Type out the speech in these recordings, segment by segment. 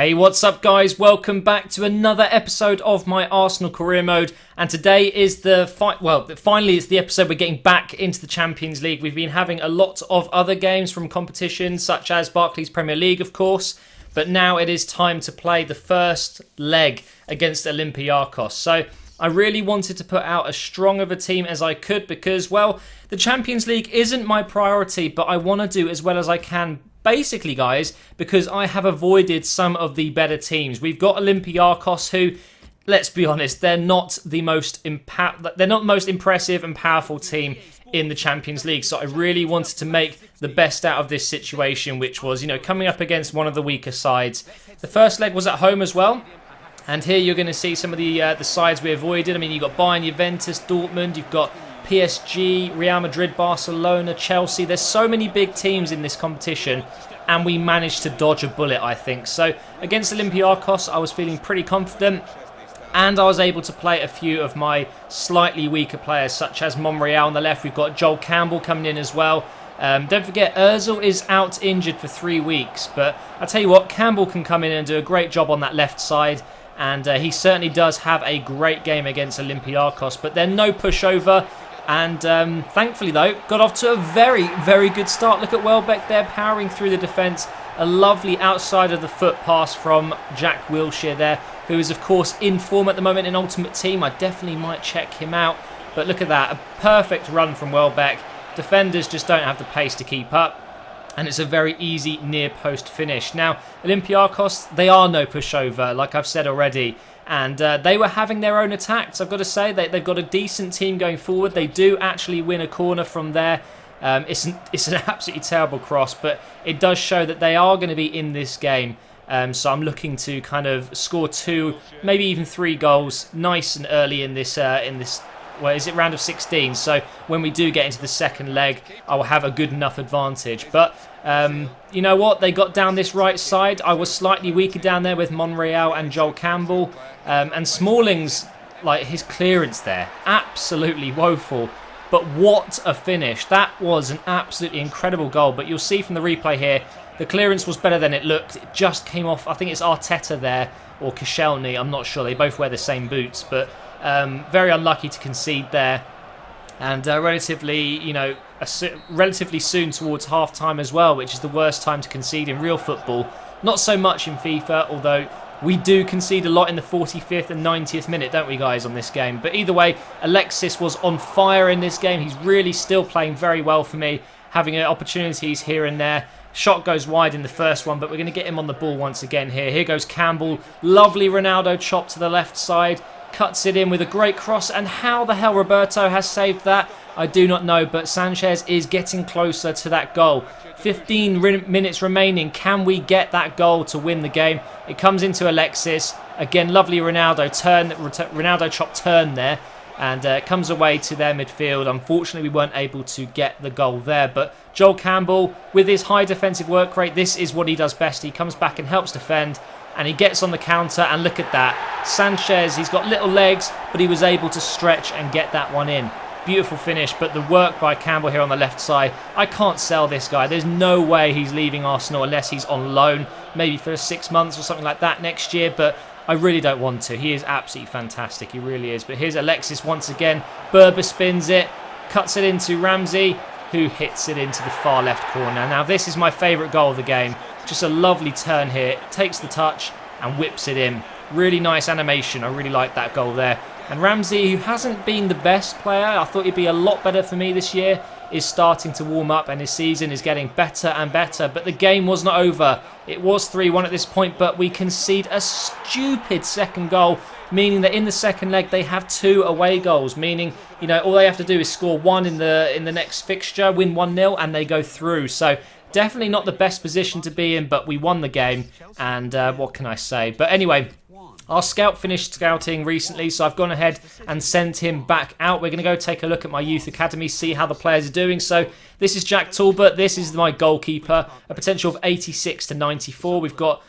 Hey, what's up guys? Welcome back to another episode of my Arsenal career mode, and today is finally it's the episode we're getting back into the Champions League. We've been having a lot of other games from competitions such as Barclays Premier League, of course, but now it is time to play the first leg against Olympiacos. So I really wanted to put out as strong of a team as I could because, well, the Champions League isn't my priority, but I want to do as well as I can. Basically, guys, because I have avoided some of the better teams. We've got Olympiacos, who, let's be honest, they're not the most impressive and powerful team in the Champions League. So I really wanted to make the best out of this situation, which was, coming up against one of the weaker sides. The first leg was at home as well. And here you're going to see some of the sides we avoided. I mean, you've got Bayern, Juventus, Dortmund, you've got PSG, Real Madrid, Barcelona, Chelsea. There's so many big teams in this competition, and we managed to dodge a bullet, I think. So against Olympiacos, I was feeling pretty confident, and I was able to play a few of my slightly weaker players, such as Monreal on the left. We've got Joel Campbell coming in as well. Don't forget, Ozil is out injured for 3 weeks, but I tell you what, Campbell can come in and do a great job on that left side. And he certainly does have a great game against Olympiacos, but they're no pushover. And thankfully, though, got off to a very, very good start. Look at Welbeck there, powering through the defence. A lovely outside of the foot pass from Jack Wilshere there, who is, of course, in form at the moment in Ultimate Team. I definitely might check him out. But look at that, a perfect run from Welbeck. Defenders just don't have the pace to keep up. And it's a very easy near-post finish. Now, Olympiacos, they are no pushover, like I've said already. And they were having their own attacks. I've got to say, they've got a decent team going forward. They do actually win a corner from there. It's an absolutely terrible cross, but it does show that they are going to be in this game. So I'm looking to kind of score 2, maybe even 3 goals, nice and early in this well, is it round of 16? So when we do get into the second leg, I will have a good enough advantage. But you know what? They got down this right side. I was slightly weaker down there with Monreal and Joel Campbell. And Smalling's, like, his clearance there, absolutely woeful. But what a finish. That was an absolutely incredible goal. But you'll see from the replay here, the clearance was better than it looked. It just came off, I think it's Arteta there, or Koscielny, I'm not sure. They both wear the same boots, but very unlucky to concede there. And relatively soon towards half-time as well, which is the worst time to concede in real football. Not so much in FIFA, although we do concede a lot in the 45th and 90th minute, don't we, guys, on this game? But either way, Alexis was on fire in this game. He's really still playing very well for me, having opportunities here and there. Shot goes wide in the first one, but we're going to get him on the ball once again here. Here goes Campbell. Lovely Ronaldo chop to the left side. Cuts it in with a great cross, and how the hell Roberto has saved that, I do not know, but Sanchez is getting closer to that goal. 15 minutes remaining. Can we get that goal to win the game? It comes into Alexis. Again, lovely Ronaldo chop turn there, and it comes away to their midfield. Unfortunately, we weren't able to get the goal there, but Joel Campbell, with his high defensive work rate, this is what he does best. He comes back and helps defend, and he gets on the counter, and look at that. Sanchez, he's got little legs, but he was able to stretch and get that one in. Beautiful finish, but the work by Campbell here on the left side, I can't sell this guy. There's no way he's leaving Arsenal unless he's on loan, maybe for 6 months or something like that next year, but I really don't want to. He is absolutely fantastic, he really is. But here's Alexis once again. Berber spins it, cuts it into Ramsey, who hits it into the far left corner. Now this is my favourite goal of the game. Just a lovely turn here, takes the touch and whips it in. Really nice animation, I really like that goal there. And Ramsey, who hasn't been the best player, I thought he'd be a lot better for me this year, is starting to warm up and his season is getting better and better. But the game was not over. It was 3-1 at this point, but we concede a stupid second goal, meaning that in the second leg they have 2 away goals, meaning, all they have to do is score 1 in the next fixture, win 1-0, and they go through. So definitely not the best position to be in, but we won the game, and what can I say? But anyway, our scout finished scouting recently, so I've gone ahead and sent him back out. We're going to go take a look at my youth academy, see how the players are doing. So this is Jack Talbot. This is my goalkeeper, a potential of 86 to 94. We've got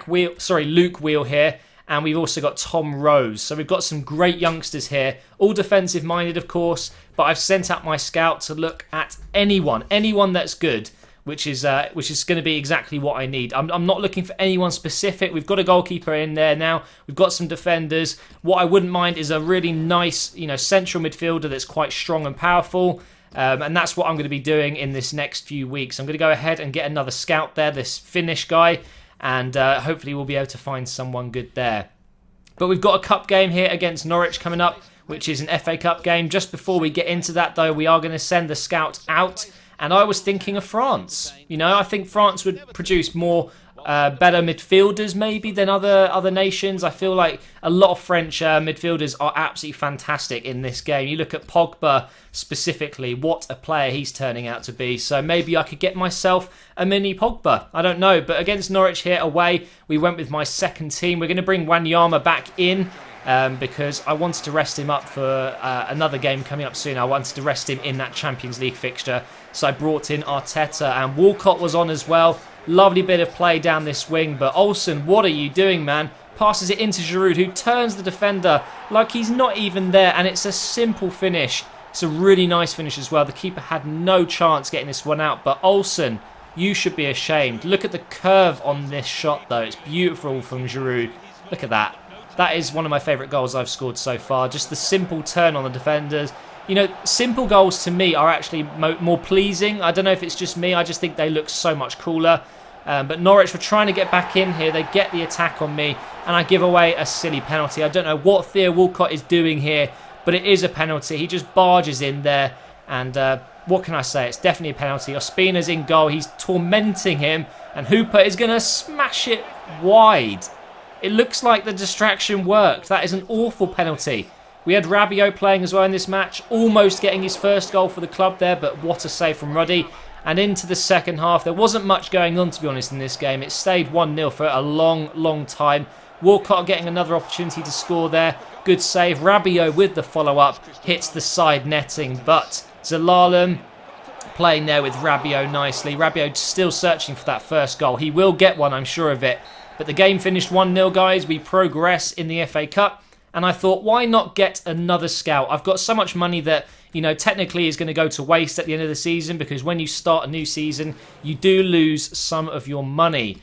Luke Wheel here, and we've also got Tom Rose. So we've got some great youngsters here, all defensive-minded, of course, but I've sent out my scout to look at anyone that's good. which is going to be exactly what I need. I'm not looking for anyone specific. We've got a goalkeeper in there now. We've got some defenders. What I wouldn't mind is a really nice, central midfielder that's quite strong and powerful. And that's what I'm going to be doing in this next few weeks. I'm going to go ahead and get another scout there, this Finnish guy, and hopefully we'll be able to find someone good there. But we've got a cup game here against Norwich coming up, which is an FA Cup game. Just before we get into that, though, we are going to send the scout out. And I was thinking of France. I think France would produce more better midfielders maybe than other nations. I feel like a lot of French midfielders are absolutely fantastic in this game. You look at Pogba specifically, what a player he's turning out to be. So maybe I could get myself a mini Pogba. I don't know. But against Norwich here away, we went with my second team. We're going to bring Wanyama back in. Because I wanted to rest him up for another game coming up soon. I wanted to rest him in that Champions League fixture. So I brought in Arteta, and Walcott was on as well. Lovely bit of play down this wing. But Olsen, what are you doing, man? Passes it into Giroud, who turns the defender like he's not even there. And it's a simple finish. It's a really nice finish as well. The keeper had no chance getting this one out. But Olsen, you should be ashamed. Look at the curve on this shot, though. It's beautiful from Giroud. Look at that. That is one of my favourite goals I've scored so far. Just the simple turn on the defenders. Simple goals to me are actually more pleasing. I don't know if it's just me. I just think they look so much cooler. But Norwich were trying to get back in here. They get the attack on me. And I give away a silly penalty. I don't know what Theo Walcott is doing here. But it is a penalty. He just barges in there. And what can I say? It's definitely a penalty. Ospina's in goal. He's tormenting him. And Hooper is going to smash it wide. It looks like the distraction worked. That is an awful penalty. We had Rabiot playing as well in this match, almost getting his first goal for the club there, but what a save from Ruddy. And into the second half, there wasn't much going on, to be honest, in this game. It stayed 1-0 for a long, long time. Walcott getting another opportunity to score there. Good save. Rabiot with the follow-up hits the side netting, but Zelalem playing there with Rabiot nicely. Rabiot still searching for that first goal. He will get one, I'm sure of it. But the game finished 1-0, guys. We progress in the FA Cup. And I thought, why not get another scout? I've got so much money that, technically is going to go to waste at the end of the season, because when you start a new season, you do lose some of your money.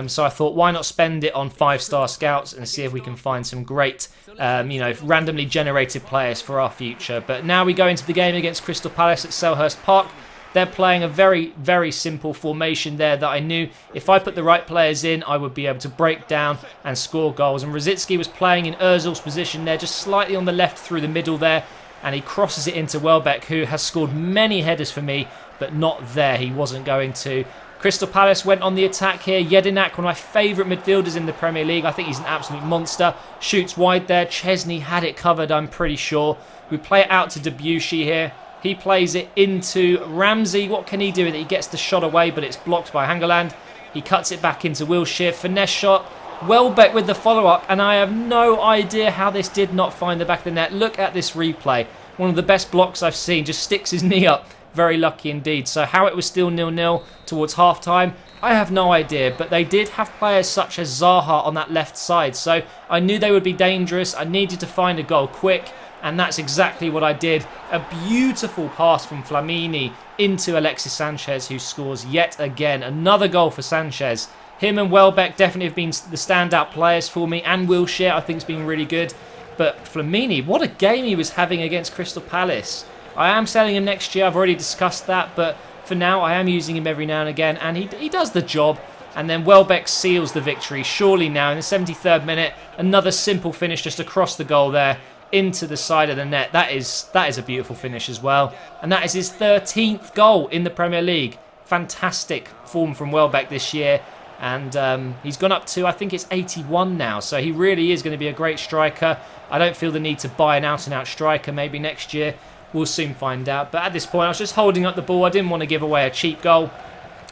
So I thought, why not spend it on 5-star scouts and see if we can find some great, randomly generated players for our future. But now we go into the game against Crystal Palace at Selhurst Park. They're playing a very, very simple formation there that I knew if I put the right players in, I would be able to break down and score goals. And Rosicky was playing in Ozil's position there, just slightly on the left through the middle there. And he crosses it into Welbeck, who has scored many headers for me, but not there. He wasn't going to. Crystal Palace went on the attack here. Jedinak, one of my favourite midfielders in the Premier League. I think he's an absolute monster. Shoots wide there. Chesney had it covered, I'm pretty sure. We play it out to Debussy here. He plays it into Ramsey. What can he do with it? He gets the shot away, but it's blocked by Hangeland. He cuts it back into Wilshere. Finesse shot. Welbeck with the follow-up, and I have no idea how this did not find the back of the net. Look at this replay. One of the best blocks I've seen. Just sticks his knee up. Very lucky indeed. So how it was still 0-0 towards half-time, I have no idea. But they did have players such as Zaha on that left side. So I knew they would be dangerous. I needed to find a goal quick. And that's exactly what I did. A beautiful pass from Flamini into Alexis Sanchez, who scores yet again. Another goal for Sanchez. Him and Welbeck definitely have been the standout players for me. And Wilshere, I think, has been really good. But Flamini, what a game he was having against Crystal Palace. I am selling him next year. I've already discussed that. But for now, I am using him every now and again. And he does the job. And then Welbeck seals the victory. Surely now, in the 73rd minute, another simple finish just across the goal there. Into the side of the net. That is a beautiful finish as well. And that is his 13th goal in the Premier League. Fantastic form from Welbeck this year. And he's gone up to, I think it's 81 now. So he really is going to be a great striker. I don't feel the need to buy an out-and-out striker maybe next year. We'll soon find out. But at this point, I was just holding up the ball. I didn't want to give away a cheap goal.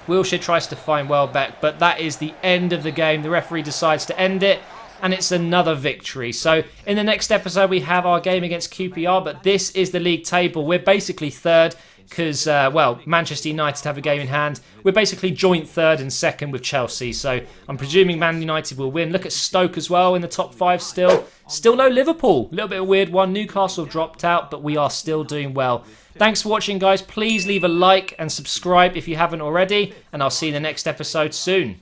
Wilshere tries to find Welbeck, but that is the end of the game. The referee decides to end it. And it's another victory. So in the next episode, we have our game against QPR. But this is the league table. We're basically third. because, well, Manchester United have a game in hand. We're basically joint third and second with Chelsea, so I'm presuming Man United will win. Look at Stoke as well in the top 5 still. Still no Liverpool. A little bit of a weird one. Newcastle dropped out, but we are still doing well. Thanks for watching, guys. Please leave a like and subscribe if you haven't already, and I'll see you in the next episode soon.